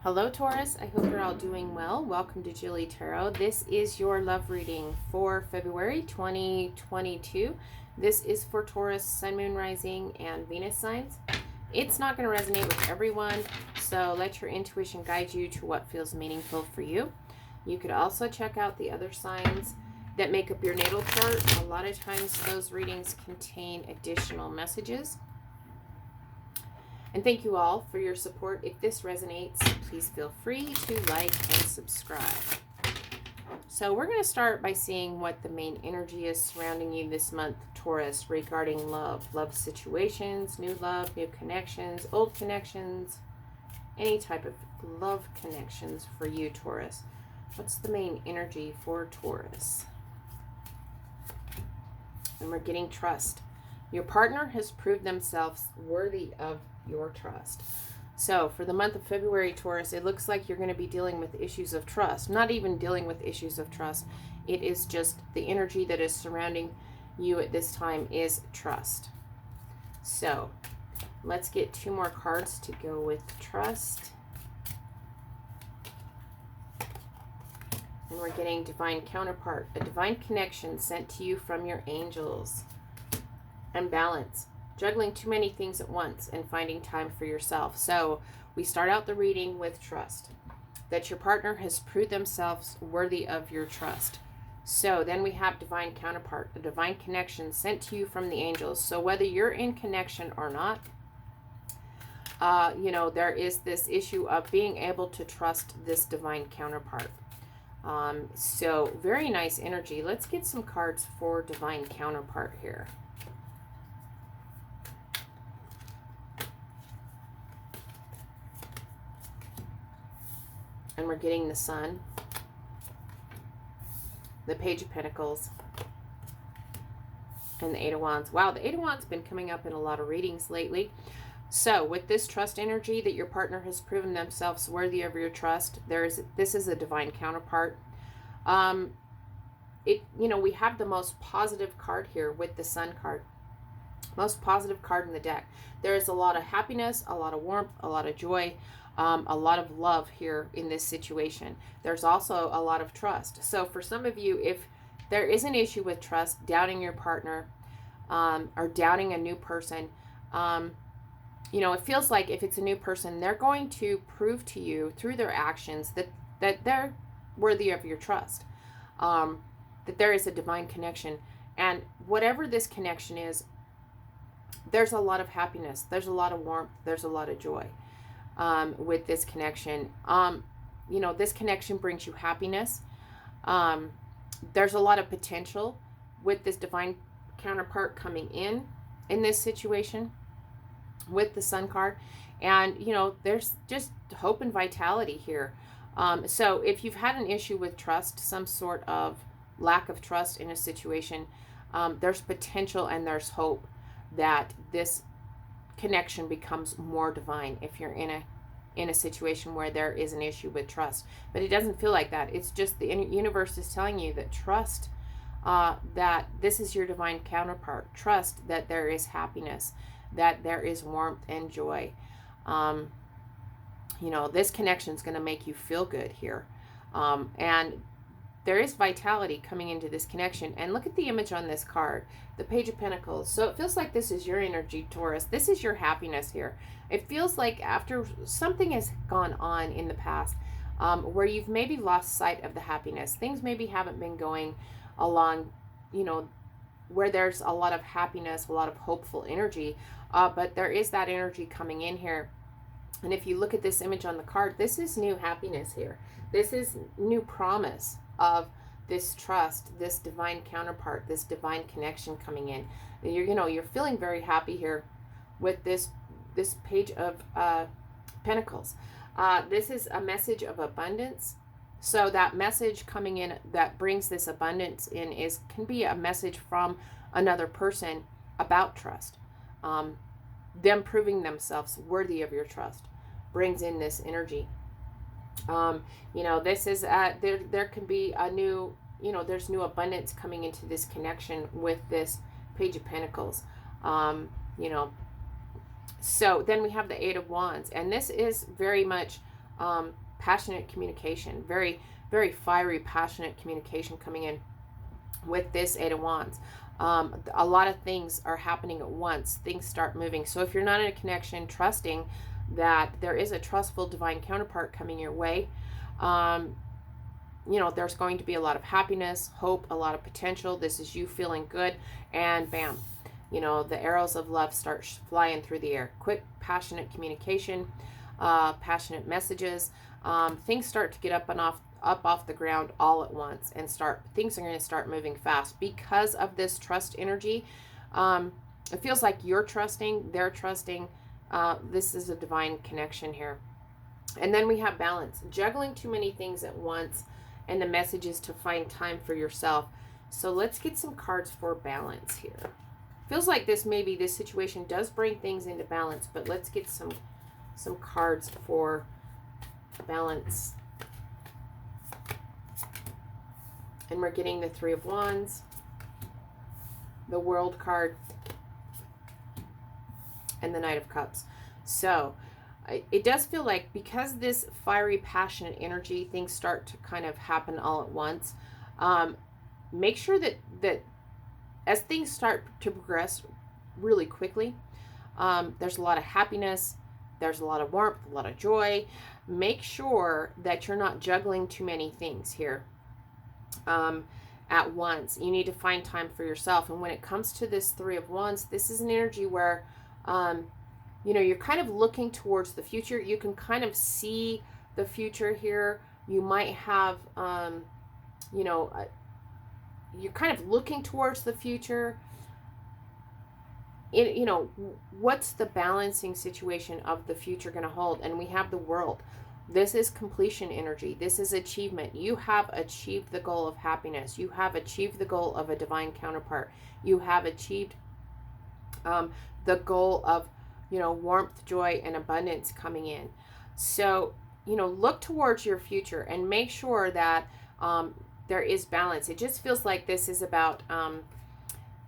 Hello, Taurus. I hope you're all doing well. Welcome to JilleTarot. This is your love reading for February 2022. This is for Taurus, Sun, Moon, Rising, and Venus signs. It's not going to resonate with everyone, so let your intuition guide you to what feels meaningful for you. You could also check out the other signs that make up your natal chart. A lot of times those readings contain additional messages. And thank you all for your support. If this resonates, please feel free to like and subscribe. So we're going to start by seeing what the main energy is surrounding you this month, Taurus, regarding love situations, new love, new connections, old connections, any type of love connections for you, Taurus. What's the main energy for Taurus? And we're getting trust. Your partner has proved themselves worthy of your trust. So for the month of February, Taurus, it looks like you're going to be dealing with issues of trust. Not even dealing with issues of trust. It is just the energy that is surrounding you at this time is trust. So let's get two more cards to go with trust. And we're getting divine counterpart, a divine connection sent to you from your angels. And balance, juggling too many things at once and finding time for yourself. So we start out the reading with trust, that your partner has proved themselves worthy of your trust. So then we have divine counterpart, a divine connection sent to you from the angels. So whether you're in connection or not, there is this issue of being able to trust this divine counterpart. So very nice energy. Let's get some cards for divine counterpart here. And we're getting the Sun, the Page of Pentacles, and the Eight of Wands. Wow, the Eight of Wands has been coming up in a lot of readings lately. So with this trust energy that your partner has proven themselves worthy of your trust, this is a divine counterpart. We have the most positive card here with the Sun card. Most positive card in the deck. There is a lot of happiness, a lot of warmth, a lot of joy, a lot of love here in this situation. There's also a lot of trust. So for some of you, if there is an issue with trust, doubting your partner, or doubting a new person, it feels like if it's a new person, they're going to prove to you through their actions that they're worthy of your trust, that there is a divine connection. And whatever this connection is, there's a lot of happiness, there's a lot of warmth, there's a lot of joy with this connection. This connection brings you happiness. There's a lot of potential with this divine counterpart coming in this situation with the Sun card. And, there's just hope and vitality here. So if you've had an issue with trust, some sort of lack of trust in a situation, there's potential and there's hope that this connection becomes more divine if you're in a situation where there is an issue with trust. But it doesn't feel like that. It's just the universe is telling you that trust, that this is your divine counterpart. Trust that there is happiness, that there is warmth and joy. This connection is going to make you feel good here. And there is vitality coming into this connection. And look at the image on this card, the Page of Pentacles. So it feels like this is your energy, Taurus. This is your happiness here. It feels like after something has gone on in the past, where you've maybe lost sight of the happiness. Things maybe haven't been going along, where there's a lot of happiness, a lot of hopeful energy. But there is that energy coming in here. And if you look at this image on the card, this is new happiness here. This is new promise of this trust, this divine counterpart, this divine connection coming in. You're feeling very happy here with this Page of Pentacles. This is a message of abundance. So that message coming in that brings this abundance in can be a message from another person about trust. Them proving themselves worthy of your trust brings in this energy. This is there can be a new, there's new abundance coming into this connection with this Page of Pentacles. So then we have the Eight of Wands, and this is very much passionate communication, very, very fiery, passionate communication coming in with this Eight of Wands. A lot of things are happening at once. Things start moving. So if you're not in a connection, trusting that there is a trustful divine counterpart coming your way, you know, there's going to be a lot of happiness, hope, a lot of potential. This is you feeling good, and bam, you know, the arrows of love start flying through the air. Quick, passionate communication, passionate messages. Things start to get up off the ground all at once, and things are going to start moving fast because of this trust energy. It feels like you're trusting, they're trusting. This is a divine connection here. And then we have balance. Juggling too many things at once, and the message is to find time for yourself. So let's get some cards for balance here. Feels like this situation does bring things into balance, but let's get some cards for balance. And we're getting the Three of Wands, the World card, and the Knight of Cups. So it does feel like, because this fiery, passionate energy, things start to kind of happen all at once. Make sure that as things start to progress really quickly, there's a lot of happiness, there's a lot of warmth, a lot of joy. Make sure that you're not juggling too many things here at once. You need to find time for yourself. And when it comes to this Three of Wands, this is an energy where you know, you're kind of looking towards the future. You can kind of see the future here. You might have you know, you're kind of looking towards the future. You know, what's the balancing situation of the future going to hold? And we have the World. This is completion energy. This is achievement. You have achieved the goal of happiness. You have achieved the goal of a divine counterpart. You have achieved the goal of, you know, warmth, joy, and abundance coming in. So, you know, look towards your future and make sure that there is balance. It just feels like this is about,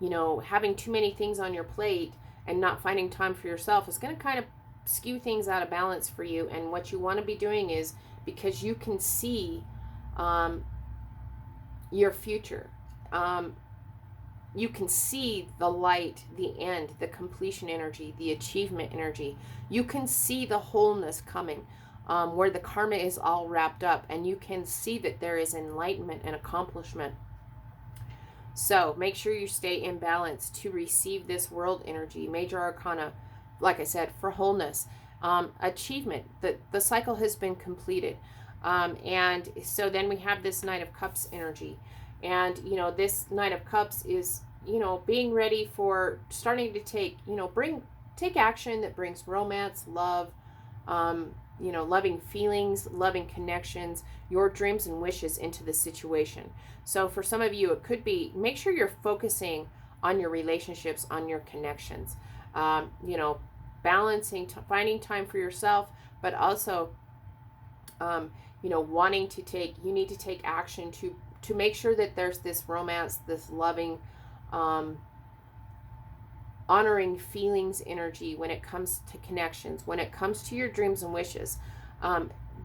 you know, having too many things on your plate and not finding time for yourself is going to kind of skew things out of balance for you. And what you want to be doing is, because you can see your future, you can see the light, the end, the completion energy, the achievement energy. You can see the wholeness coming, where the karma is all wrapped up, and you can see that there is enlightenment and accomplishment. So make sure you stay in balance to receive this World energy. Major Arcana, like I said, for wholeness, achievement. The cycle has been completed. And so then we have this Knight of Cups energy. And, you know, this Knight of Cups is, you know, being ready for starting to take, you know, take action that brings romance, love, you know, loving feelings, loving connections, your dreams and wishes into the situation. So for some of you, it could be, make sure you're focusing on your relationships, on your connections, you know, balancing, finding time for yourself, but also, you know, you need to take action to make sure that there's this romance, this loving, honoring feelings energy when it comes to connections, when it comes to your dreams and wishes.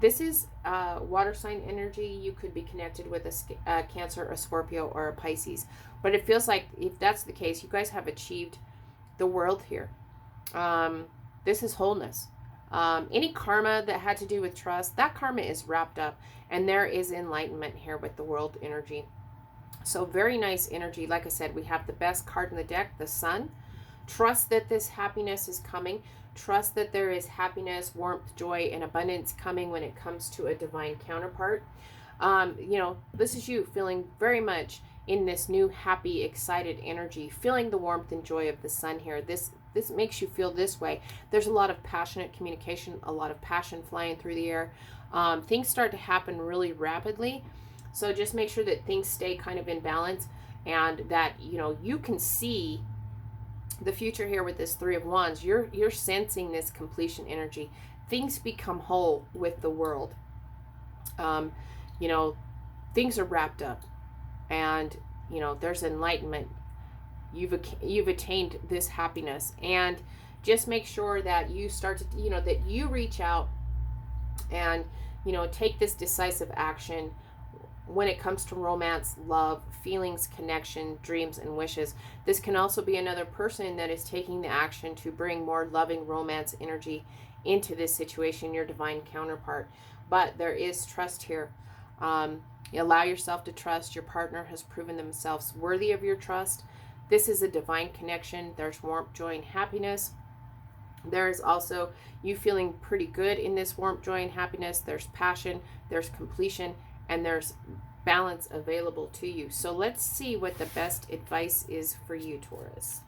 This is water sign energy. You could be connected with a Cancer, a Scorpio, or a Pisces. But it feels like, if that's the case, you guys have achieved the World here. This is wholeness. Any karma that had to do with trust, that karma is wrapped up, and there is enlightenment here with the World energy. So very nice energy. Like I said, we have the best card in the deck, the Sun. Trust that this happiness is coming. Trust that there is happiness, warmth, joy, and abundance coming when it comes to a divine counterpart. You know, this is you feeling very much in this new, happy, excited energy, feeling the warmth and joy of the Sun here. This makes you feel this way. There's a lot of passionate communication, a lot of passion flying through the air. Things start to happen really rapidly. So just make sure that things stay kind of in balance, and that, you know, you can see the future here with this Three of Wands. You're sensing this completion energy. Things become whole with the World. You know, things are wrapped up, and, you know, there's enlightenment. You've attained this happiness, and just make sure that you start to, you know, that you reach out And, take this decisive action when it comes to romance, love, feelings, connection, dreams, and wishes. This can also be another person that is taking the action to bring more loving romance energy into this situation, your divine counterpart. But there is trust here. You allow yourself to trust. Your partner has proven themselves worthy of your trust. This is a divine connection. There's warmth, joy, and happiness. There is also you feeling pretty good in this warmth, joy, and happiness. There's passion, there's completion, and there's balance available to you. So let's see what the best advice is for you, Taurus.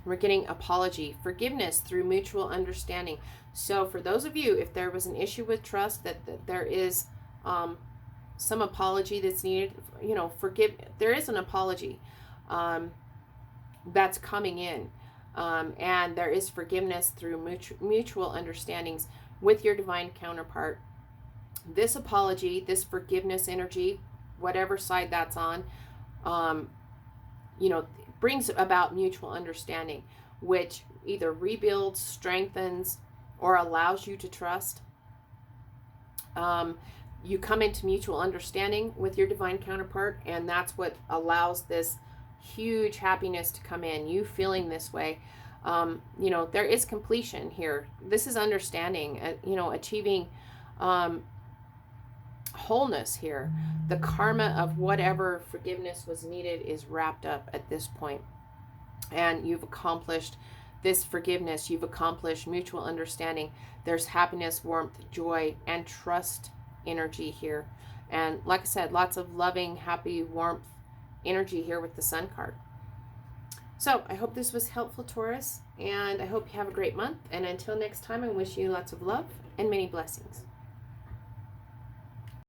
We're getting apology, forgiveness through mutual understanding. So for those of you, if there was an issue with trust, that there is some apology that's needed, there is an apology that's coming in. And there is forgiveness through mutual understandings with your divine counterpart. This apology, this forgiveness energy, whatever side that's on, brings about mutual understanding, which either rebuilds, strengthens, or allows you to trust. You come into mutual understanding with your divine counterpart, and that's what allows this huge happiness to come in, you feeling this way. There is completion here. This is understanding, achieving wholeness here. The karma of whatever forgiveness was needed is wrapped up at this point. And you've accomplished this forgiveness. You've accomplished mutual understanding. There's happiness, warmth, joy, and trust energy here. And like I said, lots of loving, happy, warmth energy here with the Sun card. So I hope this was helpful, Taurus, and I hope you have a great month. And until next time, I wish you lots of love and many blessings.